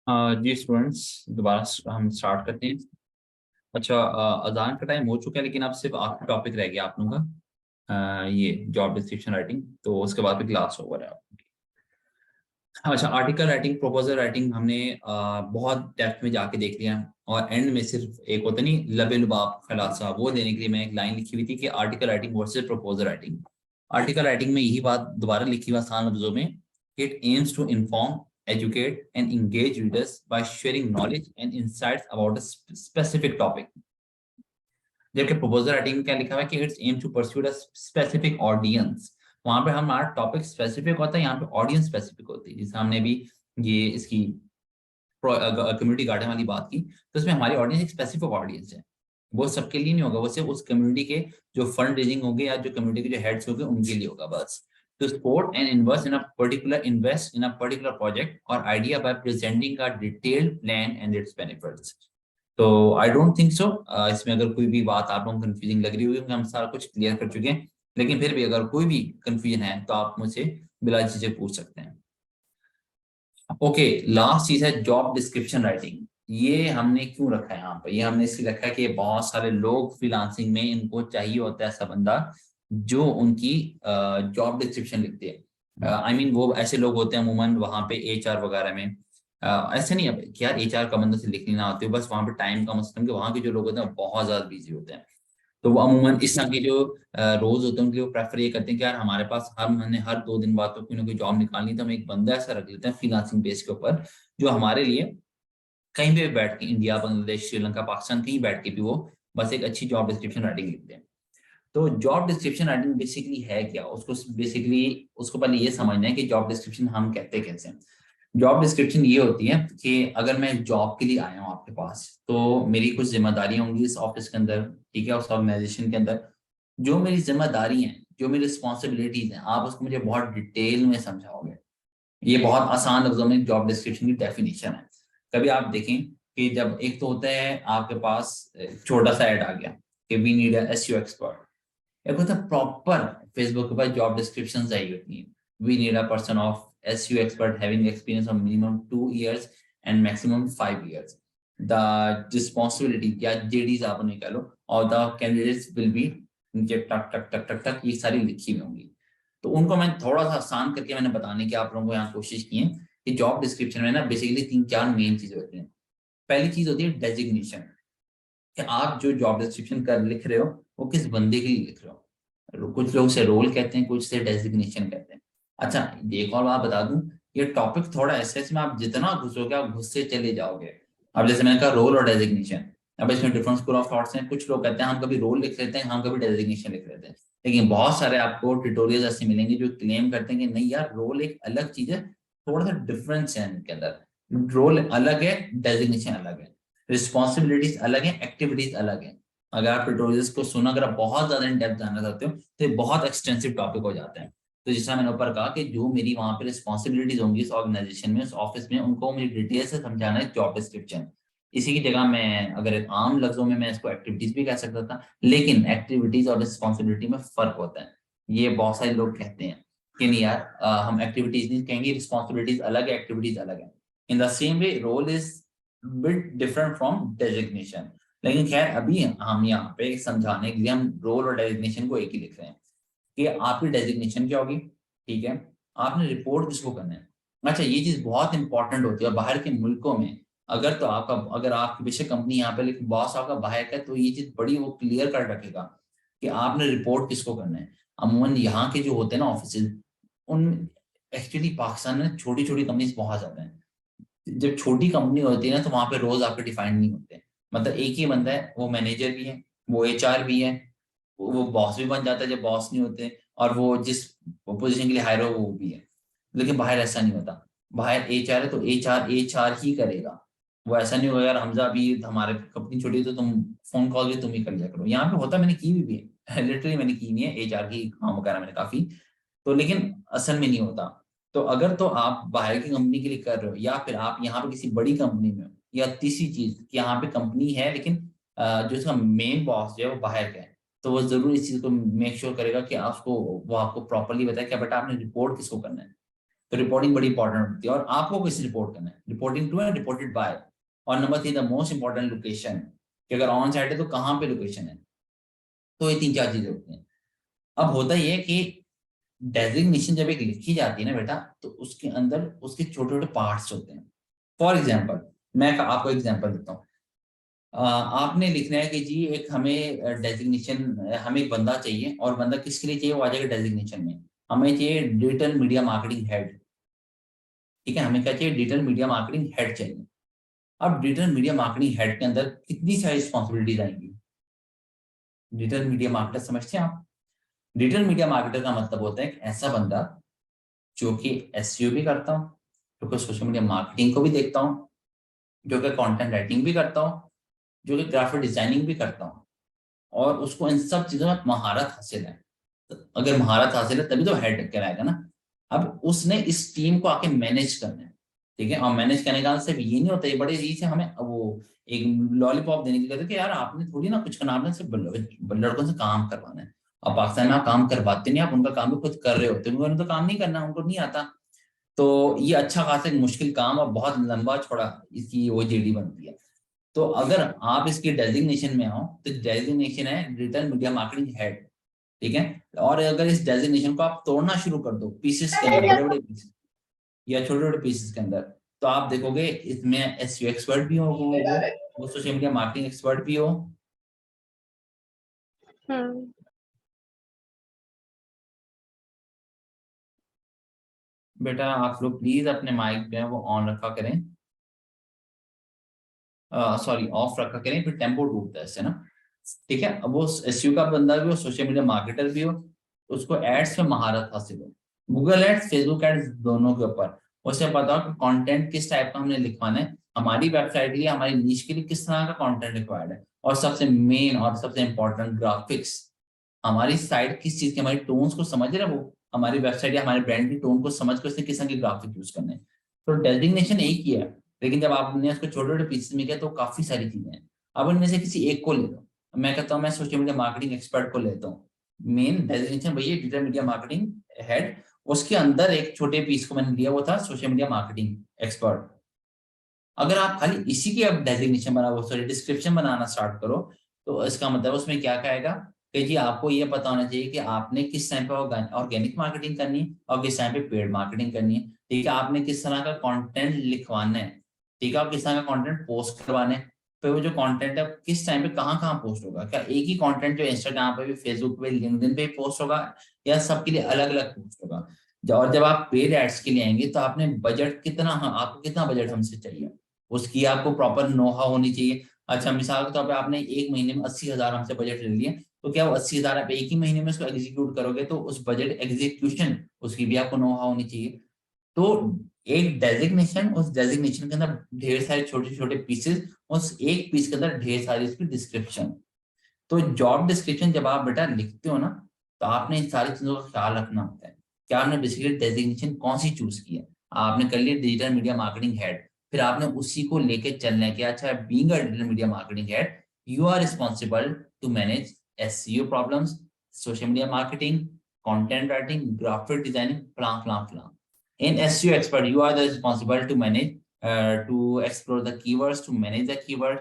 जी students, दोबारा हम start करते हैं। अच्छा, अजान का टाइम हो चुका है, लेकिन अब सिर्फ आखिरी टॉपिक रह गया आप लोगों का। ये जॉब डिस्क्रिप्शन राइटिंग, तो उसके बाद फिर क्लास ओवर है। अच्छा, आर्टिकल राइटिंग, प्रपोजल राइटिंग हमने बहुत डेप्थ में जाके देख लिया, और एंड में सिर्फ एक होता नहीं लबे लुबाब खलासा, वो देने के लिए मैं एक लाइन लिखी हुई थी कि article writing versus proposal writing. Article writing में यही बात दोबारा लिखी हुई आसान लफ्जों में, it aims to inform, educate and engage readers by sharing knowledge and insights about a specific topic। जबकि प्रपोजल राइटिंग में क्या लिखा हुआ है कि it's aim to pursue a specific audience. वहां पे हमारा टॉपिक स्पेसिफिक होता है, यहाँ पे ऑडियंस स्पेसिफिक होती है। जैसे हमने भी ये इसकी कम्युनिटी गार्डन वाली बात की, तो इसमें हमारी ऑडियंस एक स्पेसिफिक ऑडियंस है। वो सबके लिए नहीं होगा, वो सिर्फ उस कम्युनिटी के जो फंड रेजिंग होंगे या जो कम्युनिटी के जो हेड्स होंगे उनके लिए होगा बस। To support and invest in a particular project or idea by presenting a detailed plan and its benefits। तो आई डोंट थिंक सो इसमें अगर कोई भी बात आप लोगों को कंफ्यूजिंग लग रही होगी, हम सारा कुछ क्लियर कर चुके हैं। लेकिन फिर भी अगर कोई भी कंफ्यूजन है तो आप मुझसे बिला झिझक पूछ सकते हैं। ओके, लास्ट चीज है जॉब डिस्क्रिप्शन राइटिंग। ये हमने क्यों रखा है यहाँ पर? ये हमने इसलिए रखा है कि बहुत सारे लोग फ्रीलांसिंग में इनको चाहिए होता है ऐसा बंदा जो उनकी जॉब डिस्क्रिप्शन लिखते हैं। आई मीन वो ऐसे लोग होते हैं अमूमन वहाँ पे एचआर वगैरह में। ऐसे नहीं है कि यार एचआर का बंदा से लिखनी ना आती हो, बस वहाँ पे टाइम का मसला है कि वहाँ के जो लोग होते हैं वो बहुत ज्यादा बिजी होते हैं। तो वो अमूमन इस तरह के जो रोज होते हैं उनके लिए वो प्रेफर ये करते हैं कि यार हमारे पास हर महीने हर 2 दिन बाद तो कोई ना कोई जॉब निकालनी, तो हम एक बंदा ऐसा रख लेते हैं फ्रीलांसिंग बेस के ऊपर जो हमारे लिए कहीं भी बैठ के, इंडिया, बांग्लादेश, श्रीलंका, पाकिस्तान, कहीं बैठ के भी वो बस एक अच्छी जॉब डिस्क्रिप्शन राइटिंग लिखते हैं। तो जॉब डिस्क्रिप्शन राइटिंग बेसिकली है क्या? उसको बेसिकली उसको पहले ये समझना है कि जॉब डिस्क्रिप्शन हम कहते कैसे हैं। जॉब डिस्क्रिप्शन ये होती है कि अगर मैं जॉब के लिए आया हूँ आपके पास, तो मेरी कुछ जिम्मेदारियां होंगी इस ऑफिस के अंदर, ठीक है, उस ऑर्गेनाइजेशन के अंदर। जो मेरी जिम्मेदारी हैं, जो मेरी रिस्पॉन्सिबिलिटीज हैं, आप उसको मुझे बहुत डिटेल में समझाओगे। ये बहुत आसान लफ्जों में जॉब डिस्क्रिप्शन की डेफिनेशन है। कभी आप देखें कि जब एक तो होता है आपके पास छोटा सा ऐड आ गया कि वी नीड एसईओ एक्सपर्ट, एक होता है प्रॉपर फेसबुक के पास जॉब डिस्क्रिप्शन आई होती है। We need a person of SEO expert having experience of minimum 2 years and maximum 5 years। The responsibility या जेडीज आप उन्हें कह लो, और द कैंडिडेट्स विल बी नीचे टक टक टक टक टक ये सारी लिखी हुई होंगी। तो उनको मैं थोड़ा सा आसान करके मैंने बताने की आप लोगों को यहाँ कोशिश की है कि जॉब डिस्क्रिप्शन में ना बेसिकली 3-4 मेन चीजें होती हैं। पहली चीज होती है डेजिग्नेशन, कि आप जो जॉब डिस्क्रिप्शन कर लिख रहे हो वो किस बंदे के लिए लिख रहे हो। कुछ लोग से रोल कहते हैं, कुछ से डेजिग्नेशन कहते हैं। अच्छा, एक और बात बता दूं, ये टॉपिक थोड़ा ऐसा है इसमें आप जितना घुसोगे आप घुसते चले जाओगे। अब जैसे मैंने कहा रोल और डेजिग्नेशन, अब इसमें डिफरेंट स्कूल ऑफ थॉट्स हैं। कुछ लोग कहते हैं हम कभी रोल लिख लेते हैं, हम कभी डेजिग्नेशन लिख लेते हैं। लेकिन बहुत सारे आपको ट्यूटोरियल ऐसे मिलेंगे जो क्लेम करते हैं कि नहीं यार, रोल एक अलग चीज है, थोड़ा सा डिफरेंस है इनके अंदर। रोल अलग है, डेजिग्नेशन अलग है, रिस्पॉन्सिबिलिटीज अलग है, एक्टिविटीज अलग है। अगर आप ट्यूटोरियल्स को सुना, अगर आप बहुत ज्यादा इन डेप्थ जानना चाहते हो तो ये बहुत एक्सटेंसिव टॉपिक हो जाता है। तो जैसा मैंने ऊपर कहा कि जो मेरी वहां पे रिस्पॉन्सिबिलिटीज होंगी इस ऑर्गेनाइजेशन में, उस ऑफिस में, उनको मुझे डिटेल से समझाना है जॉब डिस्क्रिप्शन। इसी की जगह मैं अगर एक आम लफ्जों में मैं इसको एक्टिविटीज भी कह सकता था, लेकिन एक्टिविटीज और रिस्पॉन्सिबिलिटी में फर्क होता है। ये बहुत सारे लोग कहते हैं कि नहीं यार, हम एक्टिविटीज नहीं कहेंगे, रिस्पॉन्सिबिलिटीज अलग है, एक्टिविटीज अलग है। In the same way role is bit different from designation. लेकिन खैर अभी हम यहाँ पे समझाने के लिए हम रोल और डेजिग्नेशन को एक ही लिख रहे हैं कि आपकी डेजिग्नेशन क्या होगी, ठीक है, आपने रिपोर्ट किसको करना है। अच्छा, ये चीज बहुत इंपॉर्टेंट होती है बाहर के मुल्कों में। अगर तो आपका, अगर आपकी बेशक कंपनी यहाँ पे लेकिन बॉस आपका बाहर का है, तो ये चीज बड़ी वो क्लियर कर रखेगा कि आपने रिपोर्ट किसको करना है। अमूमन यहाँ के जो होते हैं ना ऑफिस, उन एक्चुअली पाकिस्तान में छोटी छोटी कंपनीज बहुत ज्यादा है। जब छोटी कंपनी होती है ना, तो वहां पे रोज आपके डिफाइंड नहीं होते। मतलब एक ही बंदा है, वो मैनेजर भी है, वो एचआर भी है, वो बॉस भी बन जाता है जब बॉस नहीं होते, और वो जिस पोजीशन के लिए हायर हो वो भी है। लेकिन बाहर ऐसा नहीं होता। बाहर एचआर है तो एचआर एचआर ही करेगा। वो ऐसा नहीं होगा यार हमजा अभी हमारे कंपनी छोटी है तो तुम फोन कॉल भी तुम ही कर लिया करो। यहाँ पे होता, मैंने की भी है लिटरली मैंने की नहीं है एचआर की काम वगैरह मैंने काफी, तो लेकिन असल में नहीं होता। तो अगर तो आप बाहर की कंपनी के लिए कर रहे हो, या फिर आप यहाँ पे किसी बड़ी कंपनी में हो, या तीसरी चीज कि यहाँ पे कंपनी है लेकिन जो इसका मेन बॉस जो है वो बाहर का है, तो वो जरूर इस चीज को मेक श्योर करेगा कि आपको, वो आपको प्रॉपरली बताए कि बेटा आपने रिपोर्ट किसको करना है। तो रिपोर्टिंग बड़ी इंपॉर्टेंट होती है। और आपको किस रिपोर्ट करना है, reporting to and reported by. और number 3 the most important location, कि अगर ऑन साइट है तो कहाँ पे लोकेशन है। तो ये 3-4 चीजें होती हैं। अब होता ये है कि डेजिग्नेशन जब एक लिखी जाती है ना बेटा, तो उसके अंदर उसके छोटे छोटे पार्ट्स होते हैं। फॉर एग्जाम्पल, मैं आपको एग्जाम्पल देता हूँ। आपने लिखना है कि जी एक हमें डेजिग्नेशन, हमें एक बंदा चाहिए, और बंदा किसके लिए चाहिए वो आ जाएगा डेजिग्नेशन में। हमें चाहिए डिजिटल मीडिया मार्केटिंग हेड। ठीक है, हमें क्या चाहिए, डिजिटल मीडिया मार्केटिंग हेड चाहिए। अब डिजिटल मीडिया मार्केटिंग हेड के अंदर कितनी सारी रिस्पॉन्सिबिलिटीज आएंगी। डिजिटल मीडिया मार्केटर समझते हैं आप? डिजिटल मीडिया मार्केटर का मतलब होता है एक ऐसा बंदा जो कि एसईओ भी करता हूँ, जो कि सोशल मीडिया मार्केटिंग को भी देखता हूँ, जो कि कंटेंट राइटिंग भी करता हूँ, जो कि ग्राफिक डिजाइनिंग भी करता हूँ, और उसको इन सब चीजों में महारत हासिल है। तो अगर महारत हासिल है तभी तो हेड कहलाएगा ना। अब उसने इस टीम को आके मैनेज करना है। ठीक है, और मैनेज करने का सिर्फ ये नहीं होता, ये बड़े यही से हमें वो एक लॉलीपॉप देने की कहते हैं कि यार आपने थोड़ी ना कुछ करना, आपने सिर्फ लड़कों से काम करवाना है। और पाकिस्तान में आप काम करवाते नहीं, आप उनका काम भी खुद कर रहे होते हैं, उन्होंने तो काम नहीं करना, उनको नहीं आता। तो ये अच्छा खासा एक मुश्किल काम और बहुत लंबा चौड़ा इसकी वो जेडी बनती है। तो अगर आप इसकी डेजिग्नेशन में आओ तो डेजिग्नेशन है डिजिटल मीडिया मार्केटिंग हेड। ठीक है, और अगर इस डेजिग्नेशन को आप तोड़ना शुरू कर दो पीसेस के अंदर, बड़े बड़े पीसेस या छोटे छोटे पीसेस के अंदर, तो आप देखोगे इसमें एसईओ एक्सपर्ट भी हो, वो सोशल मीडिया मार्केटिंग एक्सपर्ट भी हो। हम्म। बेटा आप लोग प्लीज अपने माइक जो है वो ऑन रखा करें, सॉरी ऑफ रखा करें, फिर टेम्पो टूटता है इससे ना। ठीक है, अब वो एसईओ का बंदा भी हो, सोशल मीडिया मार्केटर भी हो, उसको एड्स में महारत हासिल हो, गूगल एड्स फेसबुक एड्स दोनों के ऊपर। उसे पता हो कि कंटेंट किस टाइप का हमने लिखवाना है, हमारी वेबसाइट के लिए, हमारी नीश के लिए किस तरह का कंटेंट रिक्वायर्ड है, और सबसे मेन और सबसे इंपॉर्टेंट ग्राफिक्स। हमारी साइट किस चीज की, हमारी टोन्स को समझ रहे हैं वो, हमारी वेबसाइट या हमारे ब्रांड की टोन को समझ कर उसने किस तरह की ग्राफिक यूज करने हैं। तो डेजिग्नेशन एक ही है, लेकिन जब आपने उसको छोटे छोटे पीसेस में किया तो काफी सारी चीजें हैं। अब उनमें से किसी एक को ले लो। मैं कहता हूँ मैं सोशल मीडिया मार्केटिंग एक्सपर्ट को लेता हूँ। मेन डेजिग्नेशन वही है, डिजिटल मीडिया मार्केटिंग हेड। उसके अंदर एक छोटे पीस को मैंने लिया, वो था सोशल मीडिया मार्केटिंग एक्सपर्ट। अगर आप खाली इसी की अब डेजिग्नेशन बना, सॉरी डिस्क्रिप्शन बनाना स्टार्ट करो, तो इसका मतलब उसमें क्या कहेगा कि जी आपको ये पता होना चाहिए कि आपने किस टाइम पे ऑर्गेनिक मार्केटिंग करनी है और किस टाइम पे पेड मार्केटिंग करनी है। ठीक है, आपने किस तरह का कंटेंट लिखवाना है, ठीक है, आप किस तरह का कंटेंट पोस्ट करवाना है। तो वो जो कंटेंट है किस टाइम पे कहाँ कहाँ पोस्ट होगा, क्या एक ही कंटेंट जो इंस्टाग्राम पे भी, फेसबुक पे, लिंक्डइन पे पोस्ट होगा, या सबके लिए अलग अलग पोस्ट होगा। और जब आप पेड एड्स के लिए आएंगे तो आपने बजट कितना, आपको कितना बजट हमसे चाहिए, उसकी आपको प्रॉपर नोहा होनी चाहिए। अच्छा, मिसाल के तौर पे आपने एक महीने में 80,000 हमसे बजट ले लिए, तो क्या वो 80,000 आप एक ही महीने में उसको एग्जीक्यूट करोगे, तो उस बजट एग्जीक्यूशन उसकी भी आपको नोहा होनी चाहिए। तो एक डेजिग्नेशन, उस डेजिग्नेशन के अंदर ढेर सारे छोटे छोटे पीसेस, उस एक पीस के अंदर ढेर सारी उसकी डिस्क्रिप्शन। तो जॉब डिस्क्रिप्शन जब आप बेटा लिखते हो ना, तो आपने इन सारी चीजों का ख्याल रखना होता है। क्या आपने बेसिकली डेजिग्नेशन कौन सी चूज की है, आपने कर लिया डिजिटल मीडिया मार्केटिंग हेड, फिर आपने उसी को लेके चलना है कि अच्छा being a digital media marketing head, you are responsible to manage SEO problems, social media marketing, content writing, graphic designing, plan plan plan. In SEO expert, you are the responsible to manage, to explore the keywords, to manage the keyword,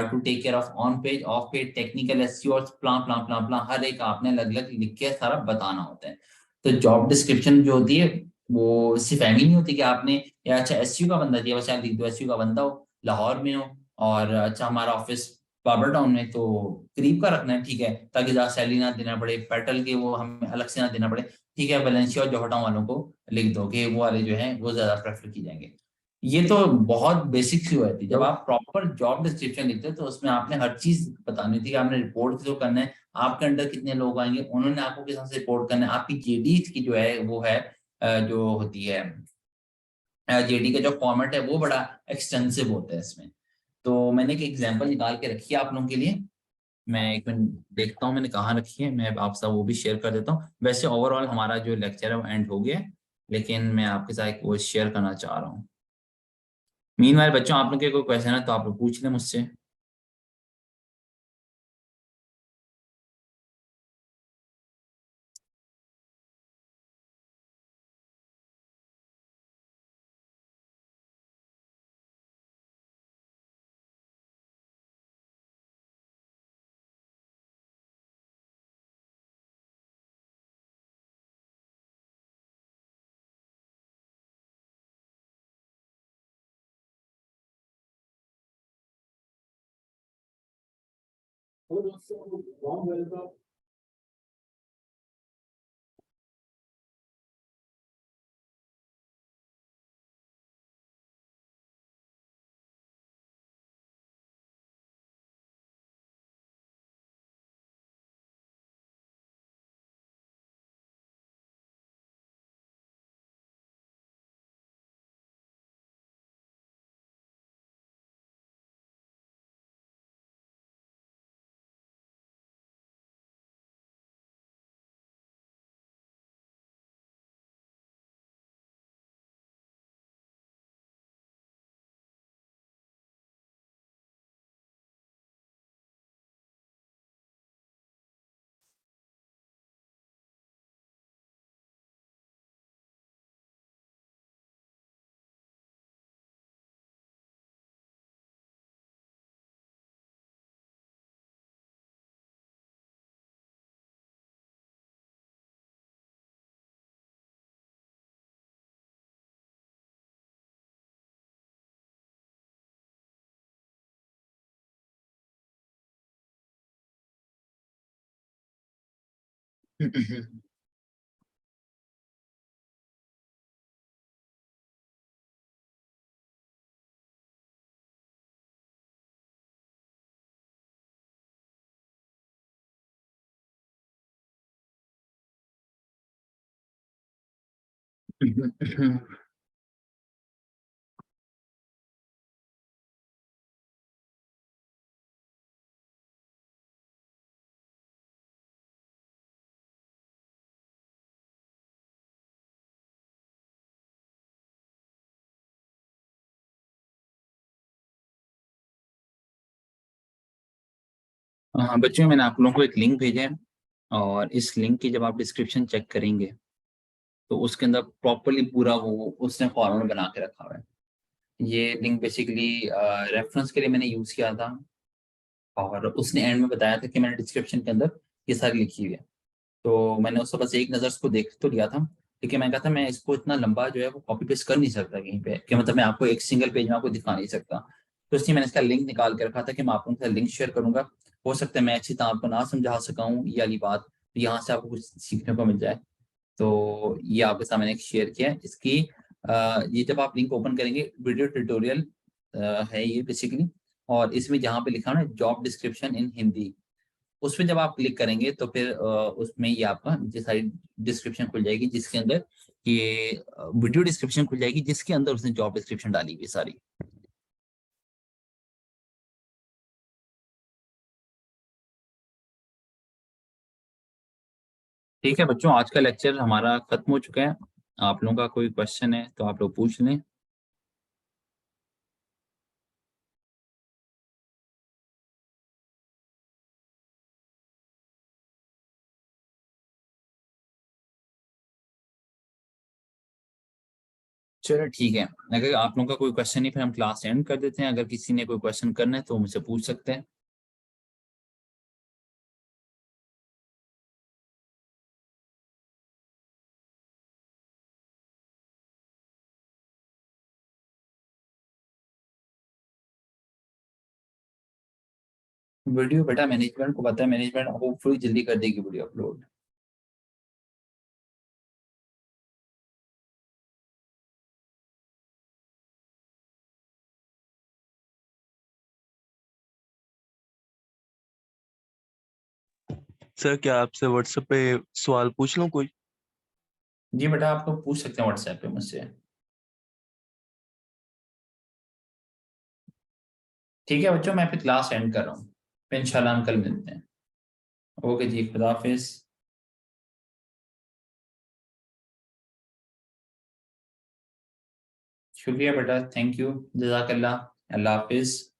to take care of on page, off page, technical SEO, plan plan plan plan, हर एक आपने अलग अलग लिख के सारा बताना होता है। तो जॉब डिस्क्रिप्शन जो होती है वो सिर्फ एम ही नहीं होती कि आपने या अच्छा एसयू का बंदा दिया, बस आप लिख दो एसयू का बंदा हो, लाहौर में हो, और अच्छा हमारा ऑफिस बाबर टाउन में, तो करीब का रखना है, ठीक है, ताकि ज्यादा सैलरी ना देना पड़े, पेट्रोल के वो हमें अलग से ना देना पड़े। ठीक है, वैलेंसिया और जोहटा वालों को लिख दो कि वो वाले जो है वो ज्यादा प्रेफर की जाएंगे। ये तो बहुत बेसिक सी होती है। जब आप प्रॉपर जॉब डिस्क्रिप्शन लिखते हो तो उसमें आपने हर चीज बतानी थी कि आपने रिपोर्ट जो करना है, आपके अंडर कितने लोग आएंगे, उन्होंने आपको किस तरह से रिपोर्ट करना है, आपकी जेडी की जो है वो है, जो होती है जेडी का जो फॉर्मेट है वो बड़ा एक्सटेंसिव होता है इसमें। तो मैंने एक एग्जांपल निकाल के रखी है आप लोगों के लिए। मैं एक मिनट देखता हूँ मैंने कहाँ रखी है, मैं आपसे वो भी शेयर कर देता हूँ। वैसे ओवरऑल हमारा जो लेक्चर है वो एंड हो गया है, लेकिन मैं आपके साथ एक वो शेयर करना चाह रहा हूँ। मीनवाइल बच्चों, आप लोग के कोई क्वेश्चन है तो आप लोग पूछ लें मुझसे। हाँ बच्चों, मैंने आप लोगों को एक लिंक भेजा है, और इस लिंक की जब आप डिस्क्रिप्शन चेक करेंगे तो उसके अंदर प्रॉपरली पूरा वो उसने फॉर्मूला बना के रखा हुआ है। ये लिंक बेसिकली रेफरेंस के लिए मैंने यूज किया था, और उसने एंड में बताया था कि मैंने डिस्क्रिप्शन के अंदर ये सारी लिखी हुई है। तो मैंने उसको बस एक नज़र उसको देख तो लिया था, लेकिन मैं कहा था मैं इसको इतना लंबा जो है वो कॉपी पेस्ट कर नहीं सकता कहीं पे, कि मतलब मैं आपको एक सिंगल पेज में आपको दिखा नहीं सकता। तो इसलिए मैंने इसका लिंक निकाल के रखा था कि मैं आप लोगों के साथ लिंक शेयर करूंगा। हो सकता है मैं अच्छी तरह आपको ना समझा सका हूँ ये वाली बात, तो यहाँ से आपको कुछ सीखने को मिल जाए। तो ये आपके सामने एक शेयर किया है इसकी। ये जब आप लिंक ओपन करेंगे, वीडियो ट्यूटोरियल है ये बेसिकली, और इसमें जहाँ पे लिखा है ना जॉब डिस्क्रिप्शन इन हिंदी, उस पे जब आप क्लिक करेंगे तो फिर उसमें ये आपका नीचे सारी डिस्क्रिप्शन खुल जाएगी, जिसके अंदर ये वीडियो डिस्क्रिप्शन खुल जाएगी, जिसके अंदर उसने जॉब डिस्क्रिप्शन डाली हुई है सारी। ठीक है बच्चों, आज का लेक्चर हमारा खत्म हो चुका है। आप लोगों का कोई क्वेश्चन है तो आप लोग पूछ लें। चलो ठीक है, अगर आप लोगों का कोई क्वेश्चन नहीं, फिर हम क्लास एंड कर देते हैं। अगर किसी ने कोई क्वेश्चन करना है तो मुझसे पूछ सकते हैं। वीडियो बेटा मैनेजमेंट को पता है, मैनेजमेंट होपफुली जल्दी कर देगी वीडियो अपलोड। सर क्या आपसे व्हाट्सएप पे सवाल पूछ लूं कोई? जी बेटा, आप लोग पूछ सकते हैं व्हाट्सएप पे मुझसे। ठीक है बच्चों, मैं फिर क्लास एंड कर रहा हूँ। फिर इंशाल्लाह हम कल मिलते हैं। ओके जी, खुदा हाफिज। शुक्रिया बेटा, थैंक यू, जजाकल्ला, अल्लाह हाफिज।